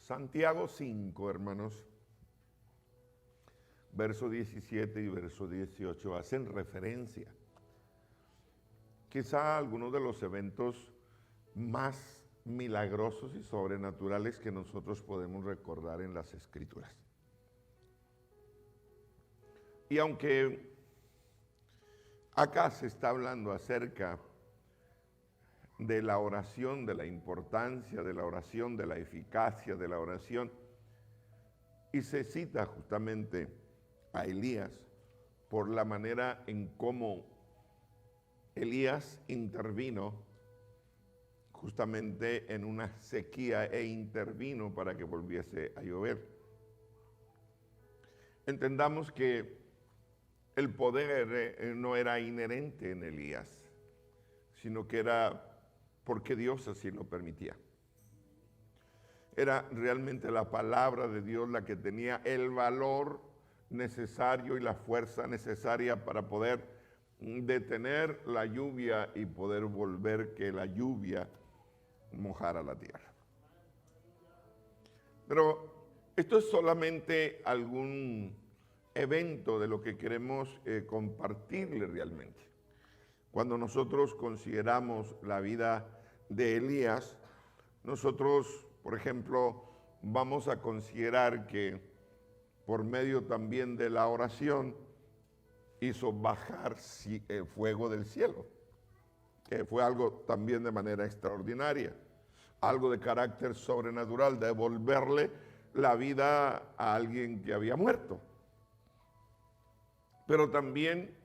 Santiago 5, hermanos, verso 17 y verso 18 hacen referencia quizá a algunos de los eventos más milagrosos y sobrenaturales que nosotros podemos recordar en las Escrituras. Y aunque acá se está hablando acerca de la oración, de la importancia de la oración, de la eficacia de la oración, y se cita justamente a Elías por la manera en cómo Elías intervino justamente en una sequía e intervino para que volviese a llover. Entendamos que el poder no era inherente en Elías, sino que era porque Dios así lo permitía. Era realmente la palabra de Dios la que tenía el valor necesario y la fuerza necesaria para poder detener la lluvia y poder volver que la lluvia mojara la tierra. Pero esto es solamente algún evento de lo que queremos compartirle realmente. Cuando nosotros consideramos la vida de Elías, nosotros, por ejemplo, vamos a considerar que por medio también de la oración hizo bajar el fuego del cielo, que fue algo también de manera extraordinaria, algo de carácter sobrenatural, de devolverle la vida a alguien que había muerto. Pero también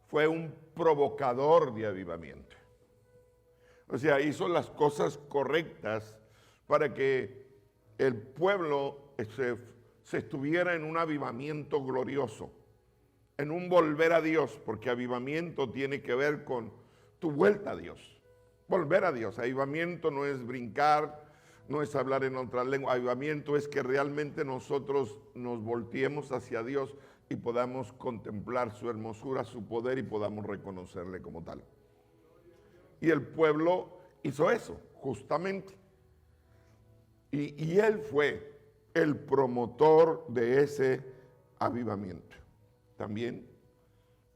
fue un provocador de avivamiento. O sea, hizo las cosas correctas para que el pueblo se estuviera en un avivamiento glorioso, en un volver a Dios, porque avivamiento tiene que ver con tu vuelta a Dios, volver a Dios. Avivamiento no es brincar, no es hablar en otra lengua. Avivamiento es que realmente nosotros nos volteemos hacia Dios y podamos contemplar su hermosura, su poder y podamos reconocerle como tal. Y el pueblo hizo eso, justamente. Y él fue el promotor de ese avivamiento. También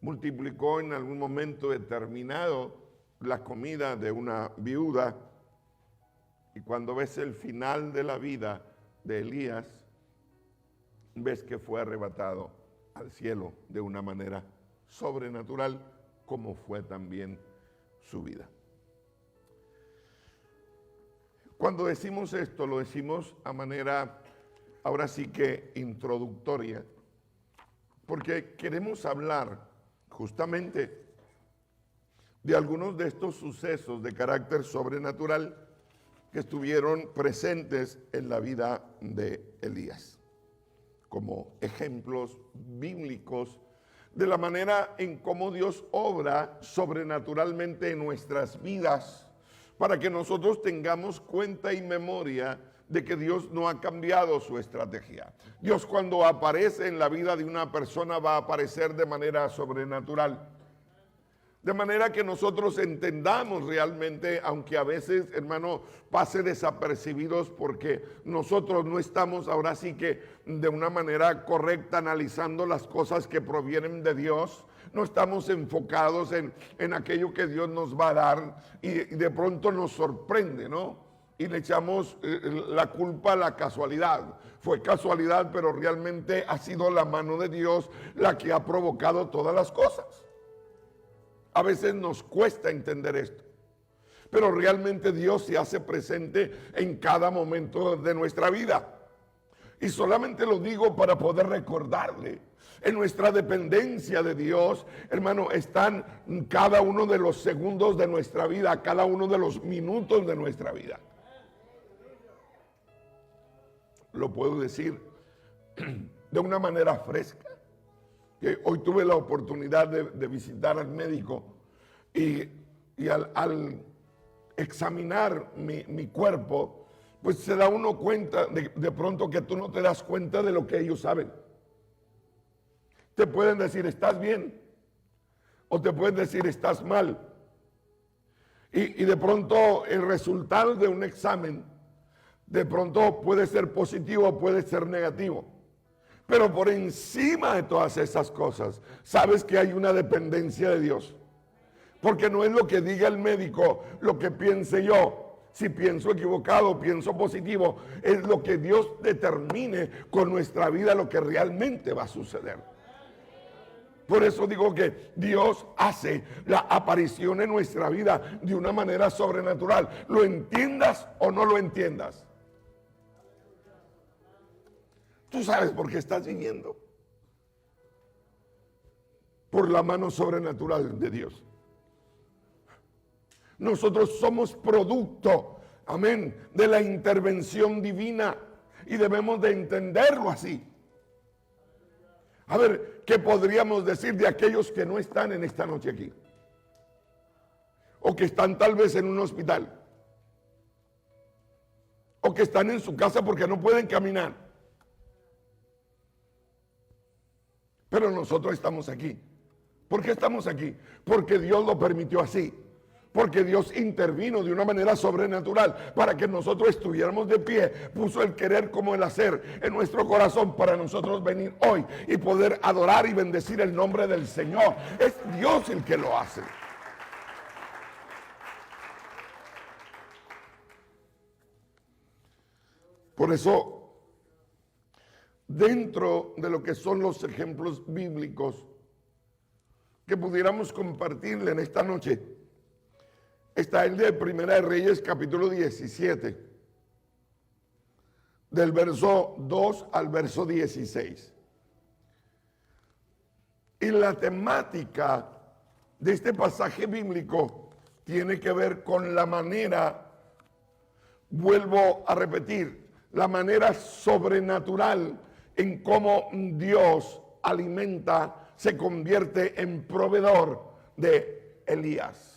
multiplicó en algún momento determinado la comida de una viuda. Y cuando ves el final de la vida de Elías, ves que fue arrebatado al cielo de una manera sobrenatural, como fue también su vida. Cuando decimos esto, lo decimos a manera, ahora sí que introductoria, porque queremos hablar justamente de algunos de estos sucesos de carácter sobrenatural que estuvieron presentes en la vida de Elías, como ejemplos bíblicos de la manera en cómo Dios obra sobrenaturalmente en nuestras vidas, para que nosotros tengamos cuenta y memoria de que Dios no ha cambiado su estrategia. Dios, cuando aparece en la vida de una persona, va a aparecer de manera sobrenatural. De manera que nosotros entendamos realmente, aunque a veces, hermano, pase desapercibidos porque nosotros no estamos ahora sí que de una manera correcta analizando las cosas que provienen de Dios. No estamos enfocados en aquello que Dios nos va a dar y de pronto nos sorprende, ¿no? Y le echamos la culpa a la casualidad. Fue casualidad, pero realmente ha sido la mano de Dios la que ha provocado todas las cosas. A veces nos cuesta entender esto, pero realmente Dios se hace presente en cada momento de nuestra vida. Y solamente lo digo para poder recordarle, en nuestra dependencia de Dios, hermano, están cada uno de los segundos de nuestra vida, cada uno de los minutos de nuestra vida. Lo puedo decir de una manera fresca. Que hoy tuve la oportunidad de visitar al médico y al examinar mi cuerpo, pues se da uno cuenta de pronto que tú no te das cuenta de lo que ellos saben. Te pueden decir, estás bien, o te pueden decir, estás mal. Y de pronto el resultado de un examen De pronto puede ser positivo, puede ser negativo. Pero por encima de todas esas cosas, sabes que hay una dependencia de Dios. Porque no es lo que diga el médico, lo que piense yo. Si pienso equivocado, pienso positivo, es lo que Dios determine con nuestra vida, lo que realmente va a suceder. Por eso digo que Dios hace la aparición en nuestra vida de una manera sobrenatural. Lo entiendas o no lo entiendas. Tú sabes por qué estás viviendo. Por la mano sobrenatural de Dios. Nosotros somos producto, amén, de la intervención divina y debemos de entenderlo así. A ver, ¿qué podríamos decir de aquellos que no están en esta noche aquí? O que están tal vez en un hospital. O que están en su casa porque no pueden caminar. Pero nosotros estamos aquí. ¿Por qué estamos aquí? Porque Dios lo permitió así. Porque Dios intervino de una manera sobrenatural para que nosotros estuviéramos de pie. Puso el querer como el hacer en nuestro corazón para nosotros venir hoy y poder adorar y bendecir el nombre del Señor. Es Dios el que lo hace. Por eso, dentro de lo que son los ejemplos bíblicos que pudiéramos compartirle en esta noche, está el de Primera de Reyes, capítulo 17, del verso 2 al verso 16. Y la temática de este pasaje bíblico tiene que ver con la manera, vuelvo a repetir, la manera sobrenatural en cómo Dios alimenta, se convierte en proveedor de Elías.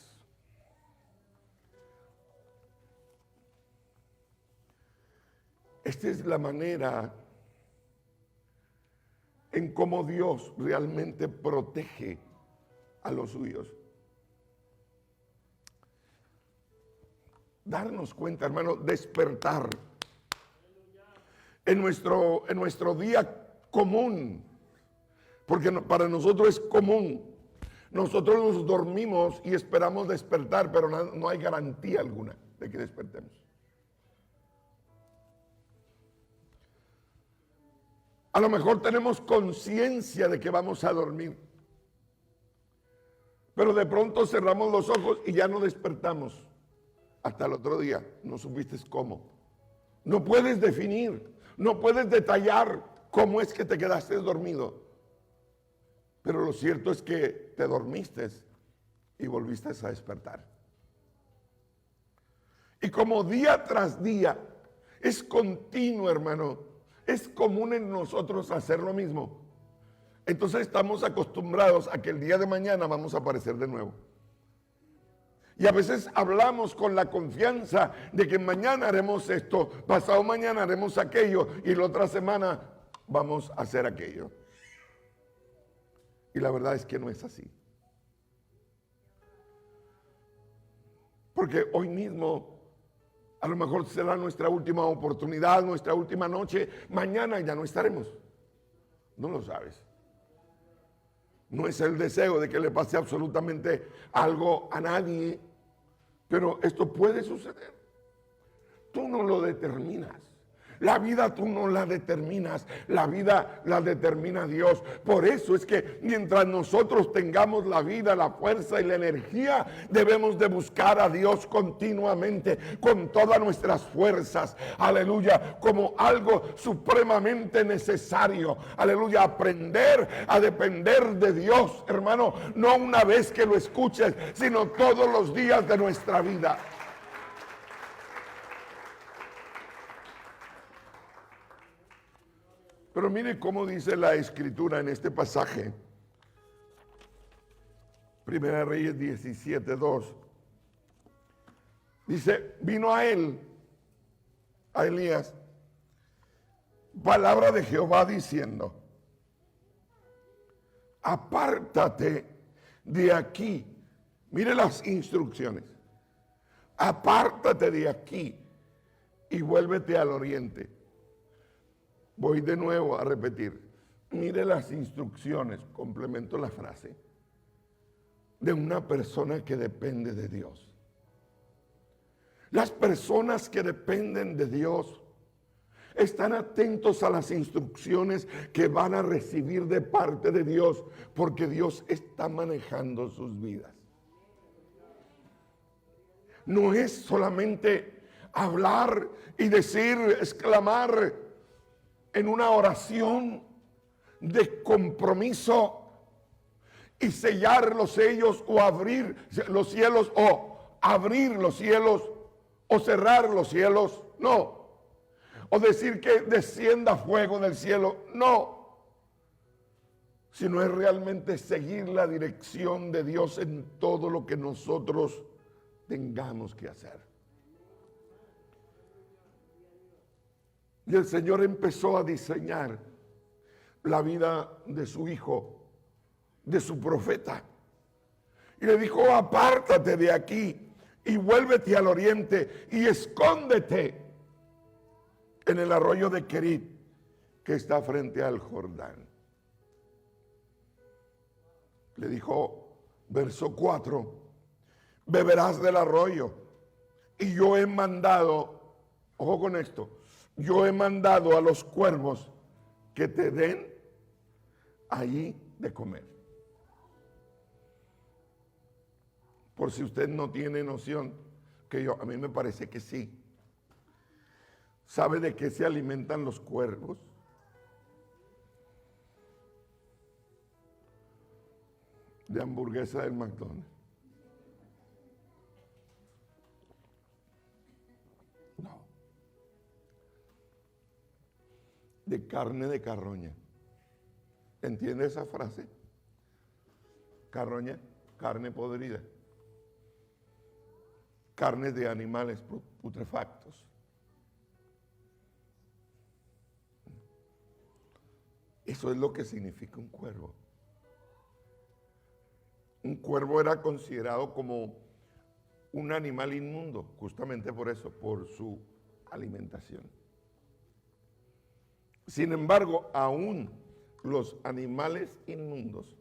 Esta es la manera en cómo Dios realmente protege a los suyos. Darnos cuenta, hermano, despertar en nuestro día común, porque para nosotros es común. Nosotros nos dormimos y esperamos despertar, pero no hay garantía alguna de que despertemos. A lo mejor tenemos conciencia de que vamos a dormir, pero de pronto cerramos los ojos y ya no despertamos. Hasta el otro día, no supiste cómo. No puedes definir, no puedes detallar cómo es que te quedaste dormido. Pero lo cierto es que te dormiste y volviste a despertar. Y como día tras día es continuo, hermano, es común en nosotros hacer lo mismo. Entonces estamos acostumbrados a que el día de mañana vamos a aparecer de nuevo. Y a veces hablamos con la confianza de que mañana haremos esto, pasado mañana haremos aquello y la otra semana vamos a hacer aquello. Y la verdad es que no es así. Porque hoy mismo a lo mejor será nuestra última oportunidad, nuestra última noche. Mañana ya no estaremos. No lo sabes. No es el deseo de que le pase absolutamente algo a nadie. Pero esto puede suceder. Tú no lo determinas. La vida tú no la determinas, la vida la determina Dios. Por eso es que mientras nosotros tengamos la vida, la fuerza y la energía, debemos de buscar a Dios continuamente con todas nuestras fuerzas. Aleluya, como algo supremamente necesario. Aleluya, aprender a depender de Dios, hermano, no una vez que lo escuches, sino todos los días de nuestra vida. Pero mire cómo dice la Escritura en este pasaje. Primera Reyes 17:2. Dice, vino a él, a Elías, palabra de Jehová diciendo, apártate de aquí. Mire las instrucciones. Apártate de aquí y vuélvete al oriente. Voy de nuevo a repetir. Mire las instrucciones, complemento la frase, de una persona que depende de Dios. Las personas que dependen de Dios están atentos a las instrucciones que van a recibir de parte de Dios, porque Dios está manejando sus vidas. No es solamente hablar y decir, exclamar en una oración de compromiso y sellar los sellos o abrir los cielos o abrir los cielos o cerrar los cielos, no. O decir que descienda fuego del cielo, no. Sino es realmente seguir la dirección de Dios en todo lo que nosotros tengamos que hacer. Y el Señor empezó a diseñar la vida de su hijo, de su profeta. Y le dijo, apártate de aquí y vuélvete al oriente y escóndete en el arroyo de Querit, que está frente al Jordán. Le dijo, verso 4, beberás del arroyo y yo he mandado, ojo con esto, yo he mandado a los cuervos que te den allí de comer. Por si usted no tiene noción, que a mí me parece que sí. ¿Sabe de qué se alimentan los cuervos? De hamburguesa del McDonald's. No. De carne de carroña. ¿Entiende esa frase? Carroña, carne podrida. Carnes de animales putrefactos. Eso es lo que significa un cuervo. Un cuervo era considerado como un animal inmundo, justamente por eso, por su alimentación. Sin embargo, aún los animales inmundos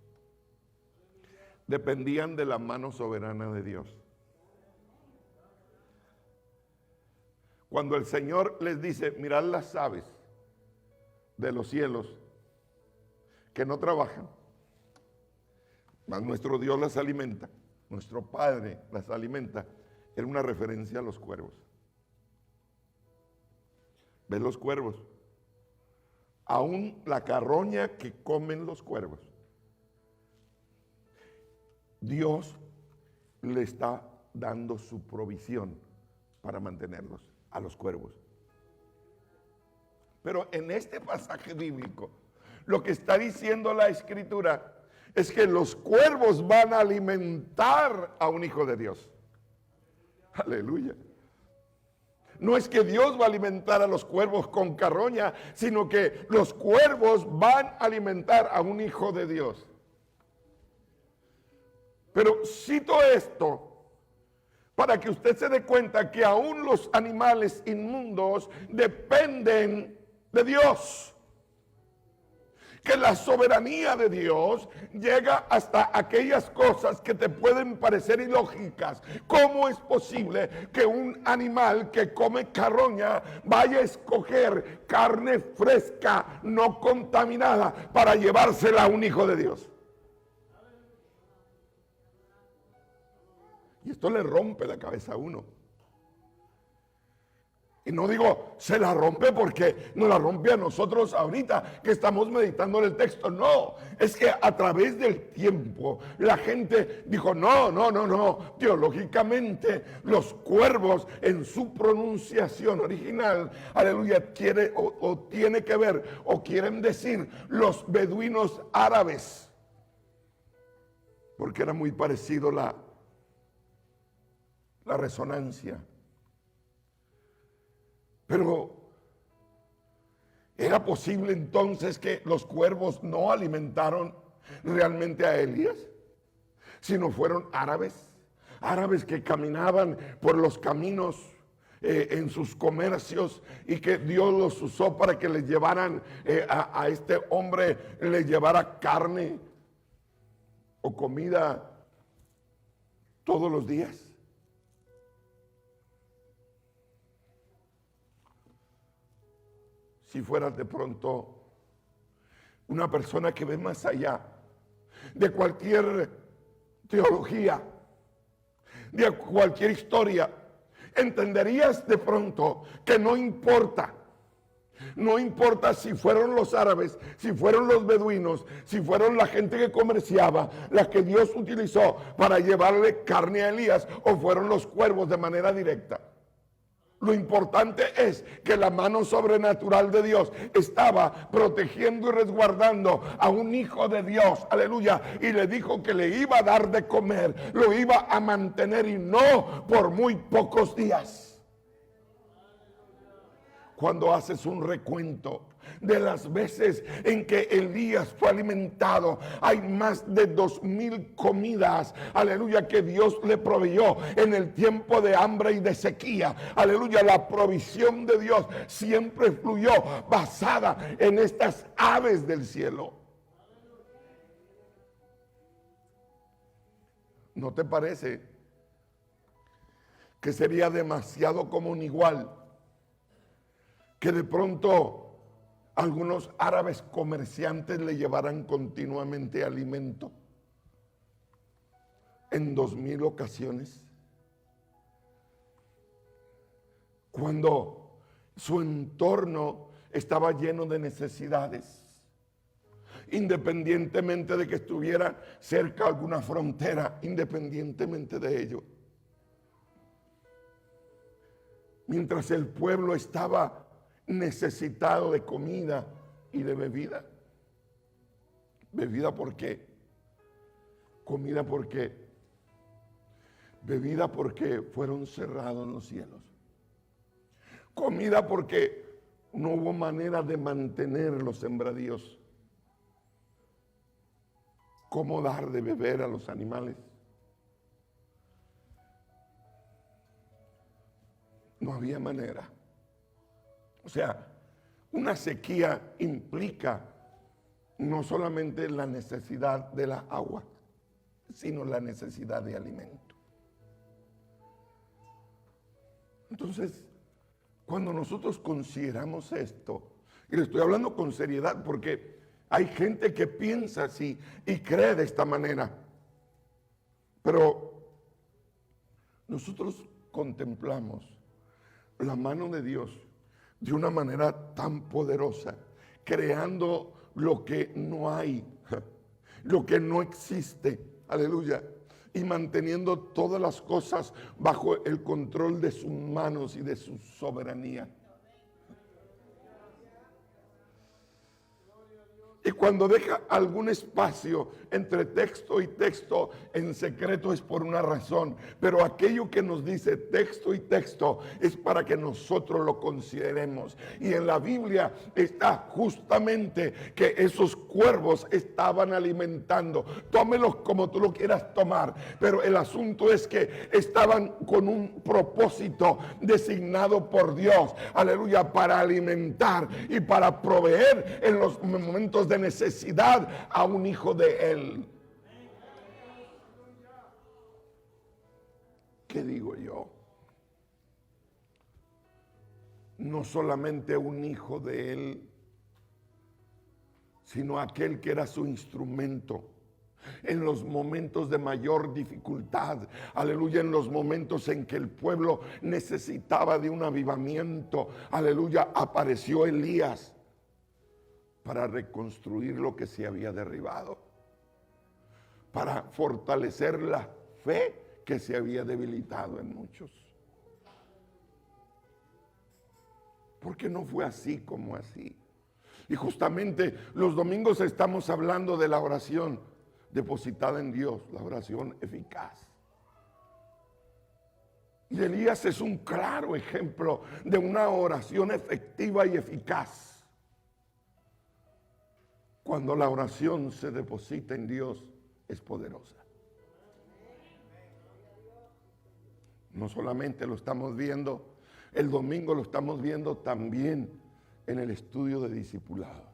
dependían de la mano soberana de Dios. Cuando el Señor les dice, mirad las aves de los cielos, que no trabajan, mas nuestro Dios las alimenta, nuestro Padre las alimenta, era una referencia a los cuervos. ¿Ves los cuervos? Aún la carroña que comen los cuervos, Dios le está dando su provisión para mantenerlos a los cuervos. Pero en este pasaje bíblico, lo que está diciendo la Escritura es que los cuervos van a alimentar a un hijo de Dios. Aleluya. No es que Dios va a alimentar a los cuervos con carroña, sino que los cuervos van a alimentar a un hijo de Dios. Pero cito esto para que usted se dé cuenta que aún los animales inmundos dependen de Dios. Que la soberanía de Dios llega hasta aquellas cosas que te pueden parecer ilógicas. ¿Cómo es posible que un animal que come carroña vaya a escoger carne fresca, no contaminada, para llevársela a un hijo de Dios? Y esto le rompe la cabeza a uno. Y no digo, se la rompe porque nos la rompe a nosotros ahorita que estamos meditando en el texto. No, es que a través del tiempo la gente dijo, no. Teológicamente los cuervos en su pronunciación original, aleluya, quiere o tiene que ver o quieren decir los beduinos árabes. Porque era muy parecido la resonancia. Pero ¿era posible entonces que los cuervos no alimentaron realmente a Elías? Sino fueron árabes que caminaban por los caminos en sus comercios, y que Dios los usó para que les llevaran a este hombre, le llevara carne o comida todos los días. Si fueras de pronto una persona que ve más allá de cualquier teología, de cualquier historia, entenderías de pronto que no importa si fueron los árabes, si fueron los beduinos, si fueron la gente que comerciaba, la que Dios utilizó para llevarle carne a Elías, o fueron los cuervos de manera directa. Lo importante es que la mano sobrenatural de Dios estaba protegiendo y resguardando a un hijo de Dios, aleluya, y le dijo que le iba a dar de comer, lo iba a mantener, y no por muy pocos días. Cuando haces un recuento de las veces en que Elías fue alimentado, hay más de 2000 comidas, aleluya, que Dios le proveyó en el tiempo de hambre y de sequía. Aleluya, la provisión de Dios siempre fluyó basada en estas aves del cielo. ¿No te parece que sería demasiado común, igual, que de pronto algunos árabes comerciantes le llevaran continuamente alimento en 2000 ocasiones? Cuando su entorno estaba lleno de necesidades, independientemente de que estuviera cerca alguna frontera, independientemente de ello. Mientras el pueblo estaba necesitado de comida y de bebida. ¿Bebida por qué? Comida por qué. Bebida porque fueron cerrados los cielos. Comida porque no hubo manera de mantener los sembradíos. ¿Cómo dar de beber a los animales? No había manera. O sea, una sequía implica no solamente la necesidad de la agua, sino la necesidad de alimento. Entonces, cuando nosotros consideramos esto, y le estoy hablando con seriedad porque hay gente que piensa así y cree de esta manera, pero nosotros contemplamos la mano de Dios de una manera tan poderosa, creando lo que no hay, lo que no existe, aleluya, y manteniendo todas las cosas bajo el control de sus manos y de su soberanía. Y cuando deja algún espacio entre texto y texto en secreto es por una razón, pero aquello que nos dice texto y texto es para que nosotros lo consideremos. Y en la Biblia está justamente que esos cuervos estaban alimentando. Tómelos como tú lo quieras tomar, pero el asunto es que estaban con un propósito designado por Dios, aleluya, para alimentar y para proveer en los momentos de necesidad a un hijo de él. ¿Qué digo yo? No solamente un hijo de él, sino aquel que era su instrumento en los momentos de mayor dificultad, aleluya, en los momentos en que el pueblo necesitaba de un avivamiento, aleluya, apareció Elías para reconstruir lo que se había derribado, para fortalecer la fe que se había debilitado en muchos. Porque no fue así como así. Y justamente los domingos estamos hablando de la oración depositada en Dios, la oración eficaz. Y Elías es un claro ejemplo de una oración efectiva y eficaz. Cuando la oración se deposita en Dios, es poderosa. No solamente lo estamos viendo El domingo lo estamos viendo también en el estudio de discipulado.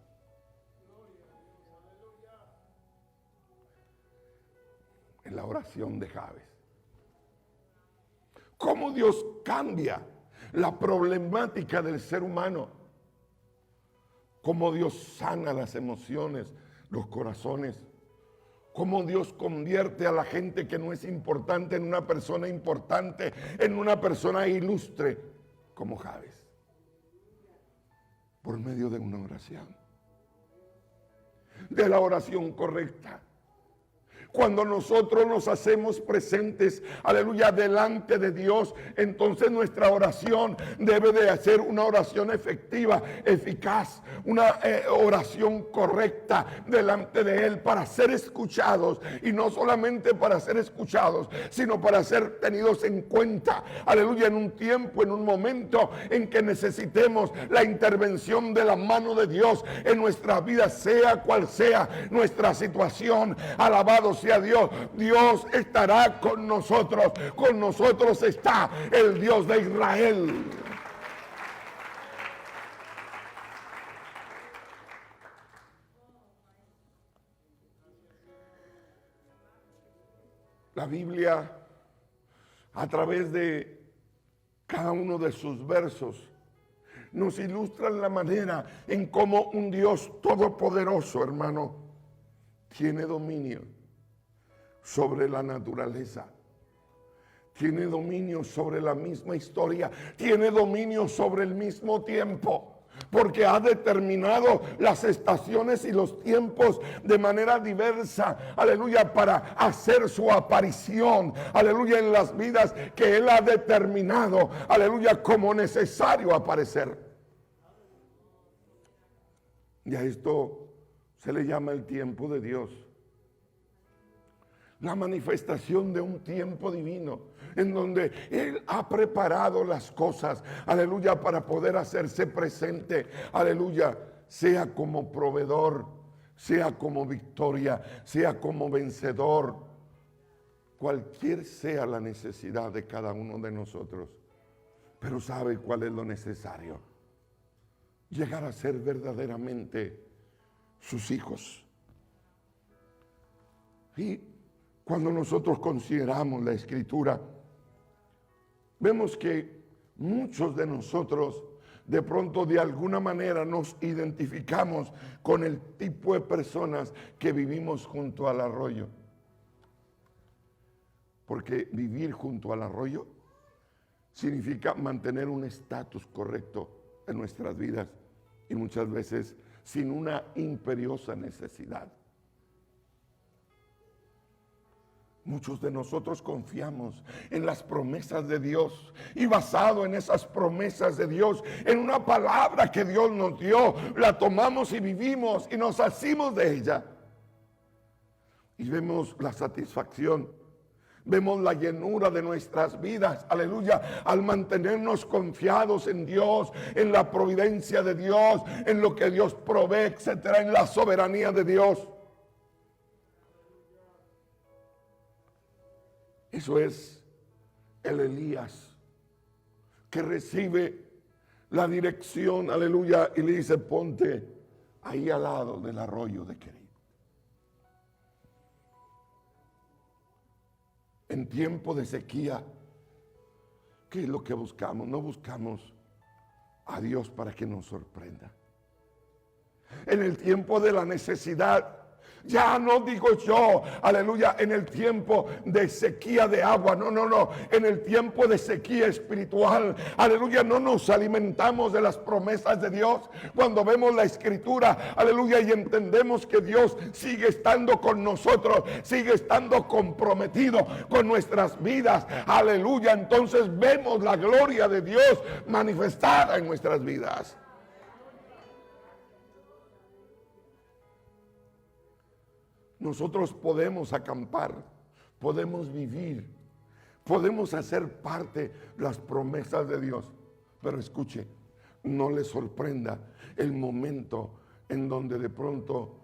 En la oración de Jabes. Cómo Dios cambia la problemática del ser humano. Cómo Dios sana las emociones, los corazones. Cómo Dios convierte a la gente que no es importante en una persona importante, en una persona ilustre, como Jabes. Por medio de una oración. De la oración correcta. Cuando nosotros nos hacemos presentes, aleluya, delante de Dios, entonces nuestra oración debe de ser una oración efectiva, eficaz, una oración correcta delante de Él para ser escuchados, y no solamente para ser escuchados, sino para ser tenidos en cuenta, aleluya, en un tiempo, en un momento en que necesitemos la intervención de la mano de Dios en nuestra vida, sea cual sea nuestra situación. Alabado sea Dios. Dios estará con nosotros. Con nosotros está el Dios de Israel. La Biblia, a través de cada uno de sus versos, nos ilustra la manera en cómo un Dios todopoderoso, hermano, tiene dominio sobre la naturaleza, tiene dominio sobre la misma historia, tiene dominio sobre el mismo tiempo, porque ha determinado las estaciones y los tiempos de manera diversa, aleluya, para hacer su aparición, aleluya, en las vidas que Él ha determinado, aleluya, como necesario aparecer. Y a esto se le llama el tiempo de Dios. La manifestación de un tiempo divino en donde Él ha preparado las cosas, aleluya, para poder hacerse presente, aleluya, sea como proveedor, sea como victoria, sea como vencedor, cualquier sea la necesidad de cada uno de nosotros. Pero ¿sabe cuál es lo necesario? Llegar a ser verdaderamente sus hijos. Y cuando nosotros consideramos la Escritura, vemos que muchos de nosotros de pronto de alguna manera nos identificamos con el tipo de personas que vivimos junto al arroyo. Porque vivir junto al arroyo significa mantener un estatus correcto en nuestras vidas y muchas veces sin una imperiosa necesidad. Muchos de nosotros confiamos en las promesas de Dios y basado en esas promesas de Dios, en una palabra que Dios nos dio, la tomamos y vivimos y nos hacemos de ella. Y vemos la satisfacción, vemos la llenura de nuestras vidas, aleluya, al mantenernos confiados en Dios, en la providencia de Dios, en lo que Dios provee, etcétera, en la soberanía de Dios. Eso es el Elías que recibe la dirección, aleluya, y le dice: ponte ahí al lado del arroyo de Querit. En tiempo de sequía, ¿qué es lo que buscamos? No buscamos a Dios para que nos sorprenda. En el tiempo de la necesidad, ya no digo yo, aleluya, en el tiempo de sequía de agua, no, en el tiempo de sequía espiritual, aleluya, no nos alimentamos de las promesas de Dios. Cuando vemos la Escritura, aleluya, y entendemos que Dios sigue estando con nosotros, sigue estando comprometido con nuestras vidas, aleluya, entonces vemos la gloria de Dios manifestada en nuestras vidas. Nosotros podemos acampar, podemos vivir, podemos hacer parte de las promesas de Dios. Pero escuche, no le sorprenda el momento en donde de pronto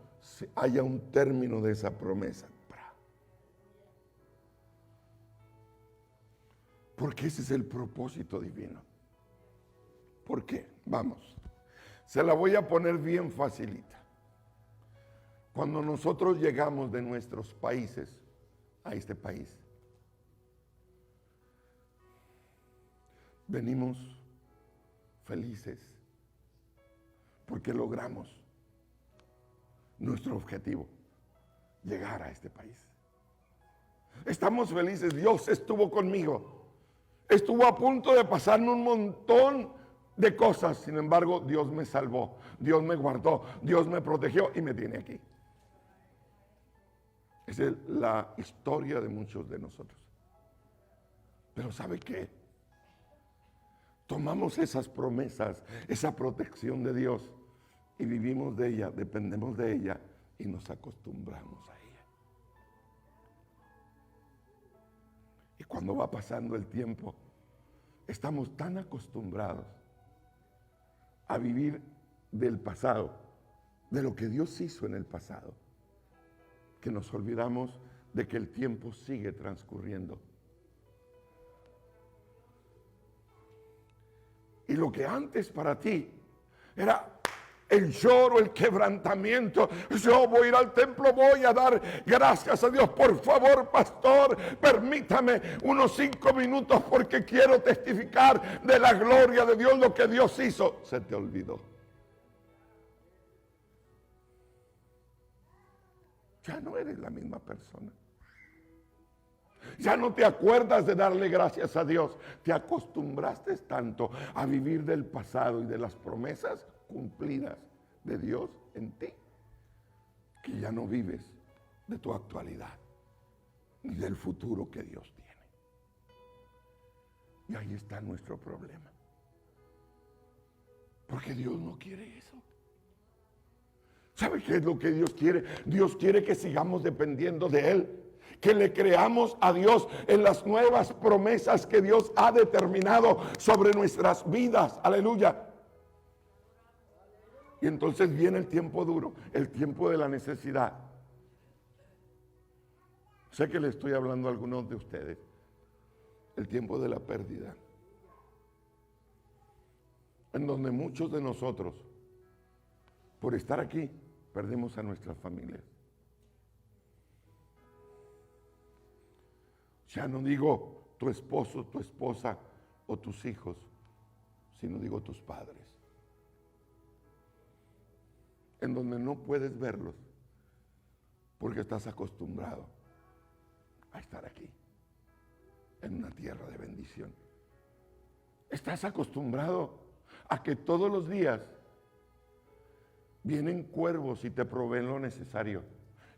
haya un término de esa promesa. Porque ese es el propósito divino. ¿Por qué? Vamos. Se la voy a poner bien facilita. Cuando nosotros llegamos de nuestros países a este país, venimos felices porque logramos nuestro objetivo, llegar a este país. Estamos felices, Dios estuvo conmigo, estuvo a punto de pasarme un montón de cosas, sin embargo, Dios me salvó, Dios me guardó, Dios me protegió y me tiene aquí. Esa es la historia de muchos de nosotros. Pero ¿sabe qué? Tomamos esas promesas, esa protección de Dios y vivimos de ella, dependemos de ella y nos acostumbramos a ella. Y cuando va pasando el tiempo, estamos tan acostumbrados a vivir del pasado, de lo que Dios hizo en el pasado, que nos olvidamos de que el tiempo sigue transcurriendo. Y lo que antes para ti era el lloro, el quebrantamiento, yo voy a ir al templo, voy a dar gracias a Dios, por favor, pastor, permítame unos 5 minutos porque quiero testificar de la gloria de Dios, lo que Dios hizo. Se te olvidó. Ya no eres la misma persona. Ya no te acuerdas de darle gracias a Dios. Te acostumbraste tanto a vivir del pasado y de las promesas cumplidas de Dios en ti, que ya no vives de tu actualidad ni del futuro que Dios tiene. Y ahí está nuestro problema. Porque Dios no quiere eso. ¿Sabe qué es lo que Dios quiere? Dios quiere que sigamos dependiendo de Él. Que le creamos a Dios en las nuevas promesas que Dios ha determinado sobre nuestras vidas. Aleluya. Y entonces viene el tiempo duro, el tiempo de la necesidad. Sé que le estoy hablando a algunos de ustedes. El tiempo de la pérdida. En donde muchos de nosotros, por estar aquí, perdemos a nuestras familias. Ya no digo tu esposo, tu esposa o tus hijos, sino digo tus padres. En donde no puedes verlos porque estás acostumbrado a estar aquí, en una tierra de bendición. Estás acostumbrado a que todos los días vienen cuervos y te proveen lo necesario.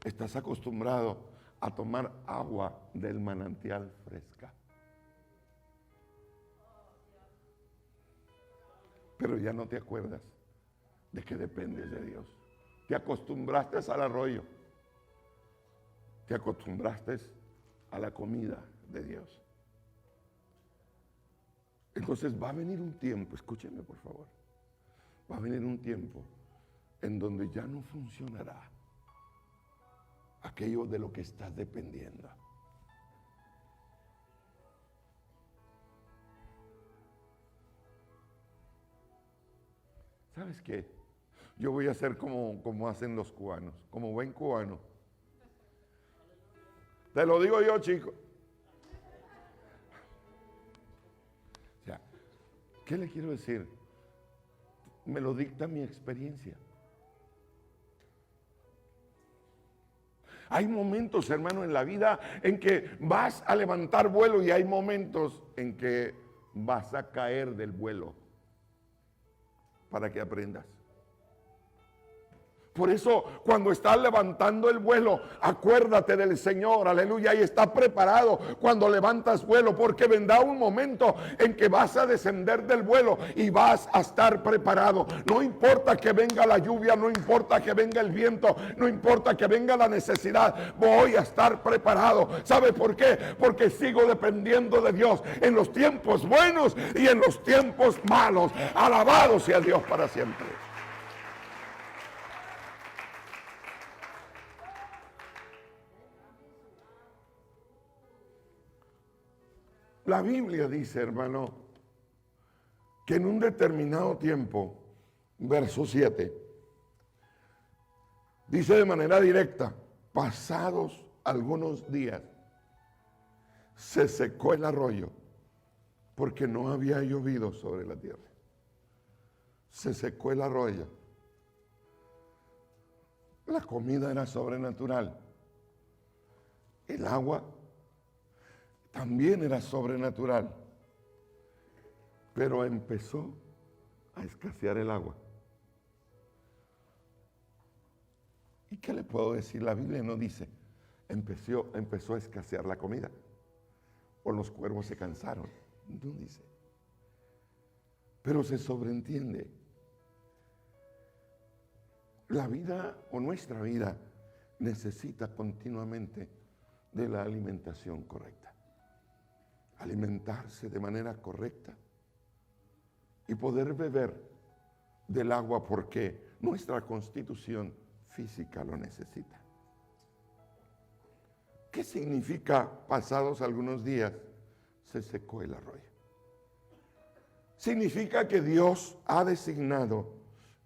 Estás acostumbrado a tomar agua del manantial fresca. Pero ya no te acuerdas de que dependes de Dios. Te acostumbraste al arroyo. Te acostumbraste a la comida de Dios. Entonces va a venir un tiempo, escúcheme por favor, va a venir un tiempo en donde ya no funcionará aquello de lo que estás dependiendo. ¿Sabes qué? Yo voy a hacer como hacen los cubanos, como buen cubano. Te lo digo yo, chico. O sea, ¿qué le quiero decir? Me lo dicta mi experiencia. Hay momentos, hermano, en la vida en que vas a levantar vuelo y hay momentos en que vas a caer del vuelo para que aprendas. Por eso, cuando estás levantando el vuelo, acuérdate del Señor, aleluya, y está preparado cuando levantas vuelo, porque vendrá un momento en que vas a descender del vuelo y vas a estar preparado. No importa que venga la lluvia, no importa que venga el viento, no importa que venga la necesidad, voy a estar preparado. ¿Sabe por qué? Porque sigo dependiendo de Dios en los tiempos buenos y en los tiempos malos. Alabado sea Dios para siempre. La Biblia dice, hermano, que en un determinado tiempo, verso 7, dice de manera directa, pasados algunos días, se secó el arroyo porque no había llovido sobre la tierra. Se secó el arroyo. La comida era sobrenatural. El agua también era sobrenatural. Pero empezó a escasear el agua. ¿Y qué le puedo decir? La Biblia no dice, empezó a escasear la comida. O los cuervos se cansaron. No dice. Pero se sobreentiende. La vida o nuestra vida necesita continuamente de la alimentación correcta. Alimentarse de manera correcta y poder beber del agua porque nuestra constitución física lo necesita. ¿Qué significa pasados algunos días se secó el arroyo? Significa que Dios ha designado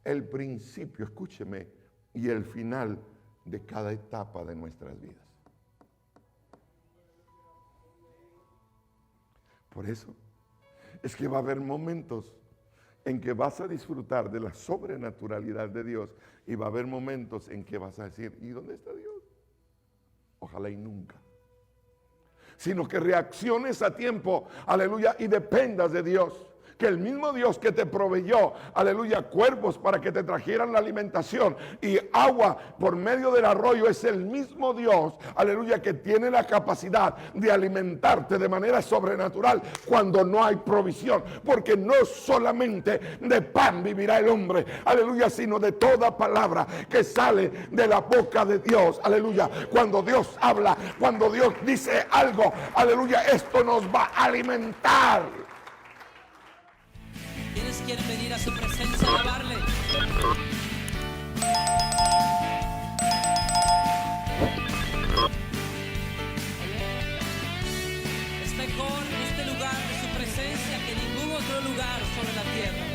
el principio, escúcheme, y el final de cada etapa de nuestras vidas. Por eso es que va a haber momentos en que vas a disfrutar de la sobrenaturalidad de Dios y va a haber momentos en que vas a decir, ¿y dónde está Dios? Ojalá y nunca. Sino que reacciones a tiempo, aleluya, y dependas de Dios. Que el mismo Dios que te proveyó, aleluya, cuervos para que te trajeran la alimentación y agua por medio del arroyo, es el mismo Dios, aleluya, que tiene la capacidad de alimentarte de manera sobrenatural cuando no hay provisión. Porque no solamente de pan vivirá el hombre, aleluya, sino de toda palabra que sale de la boca de Dios, aleluya. Cuando Dios habla, cuando Dios dice algo, aleluya, esto nos va a alimentar. ¿Quiénes quieren venir a su presencia a alabarle? Es mejor este lugar de su presencia que ningún otro lugar sobre la tierra.